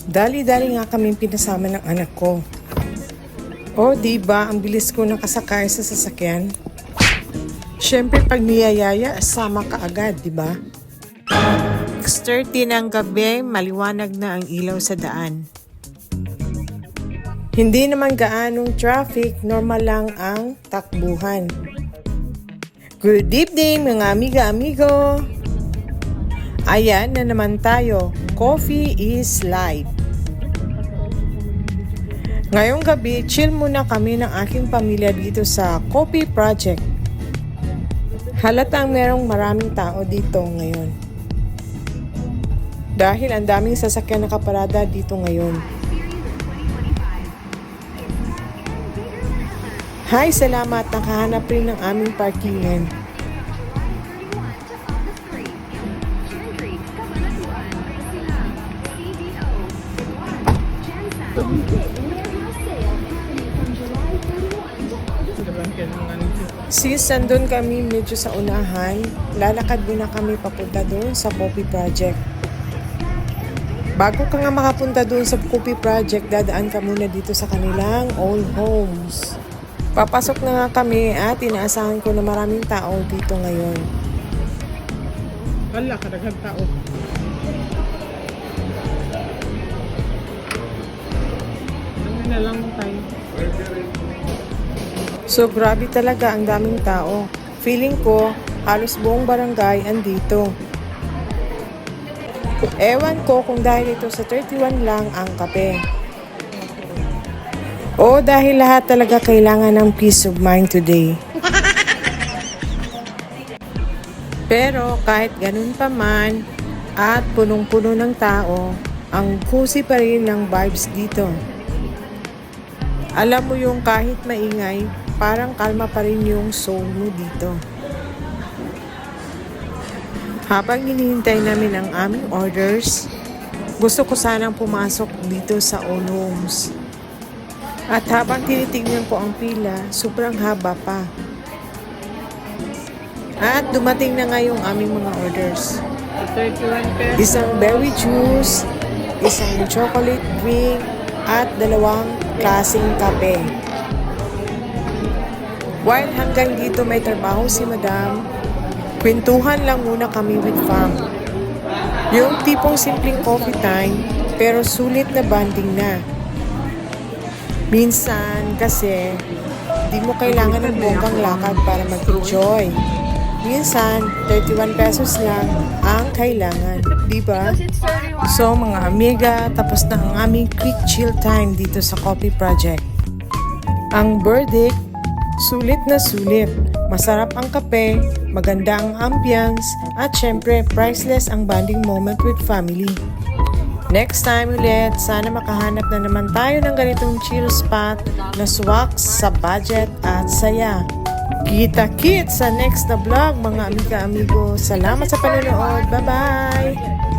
Dali-dali nga kaming pinasama ng anak ko. O, diba, ang bilis ko nakasakay sa sasakyan. Siyempre, pag niyayaya, sama ka agad, diba? 6:30 ng gabi, maliwanag na ang ilaw sa daan. Hindi naman gaanong traffic, normal lang ang takbuhan. Good evening mga amiga-amigo! Ayan na naman tayo, coffee is life. Ngayong gabi, chill muna kami ng aking pamilya dito sa Coffee Project. Halatang merong maraming tao dito ngayon. Dahil ang daming sasakyan nakaparada dito ngayon. Hi, salamat. Nakahanap rin ng aming parkingan. Sis, nandun kami medyo sa unahan. Lalakad muna kami papunta doon sa Coffee Project. Bago ka nga makapunta doon sa Coffee Project, dadaan ka muna dito sa kanilang old homes. Papasok na nga kami at inaasahan ko na maraming tao dito ngayon. Wala, kadaghang tao. Ano na lang tayo. So grabe talaga ang daming tao. Feeling ko halos buong barangay andito. Ewan ko kung dahil ito sa 31 lang ang kape. O dahil lahat talaga kailangan ng peace of mind today. Pero kahit ganun pa man at punong-puno ng tao, ang cozy pa rin ng vibes dito. Alam mo yung kahit maingay, parang kalma pa rin yung soul mo dito. Habang hinihintay namin ang aming orders, gusto ko sanang pumasok dito sa own homes. At habang tinitignan ko ang pila, sobrang haba pa. At dumating na nga yung aming mga orders. 31 pesos. Isang berry juice, isang chocolate drink, at 2 klaseng kape. While hanggang dito may trabaho si Madam, kwentuhan lang muna kami with fam. Yung tipong simpleng coffee time, pero sulit na bonding na. Minsan kasi, di mo kailangan ng bonggang lakad para mag-enjoy. Minsan, 31 pesos lang ang kailangan, di ba? So mga amiga, tapos na ang aming quick chill time dito sa Coffee Project. Ang verdict, sulit na sulit. Masarap ang kape, maganda ang ambience, at syempre, priceless ang bonding moment with family. Next time ulit, sana makahanap na naman tayo ng ganitong chill spot na swak sa budget at saya. Kita-kits sa next na vlog mga amiga-amigo. Salamat sa panonood. Bye-bye!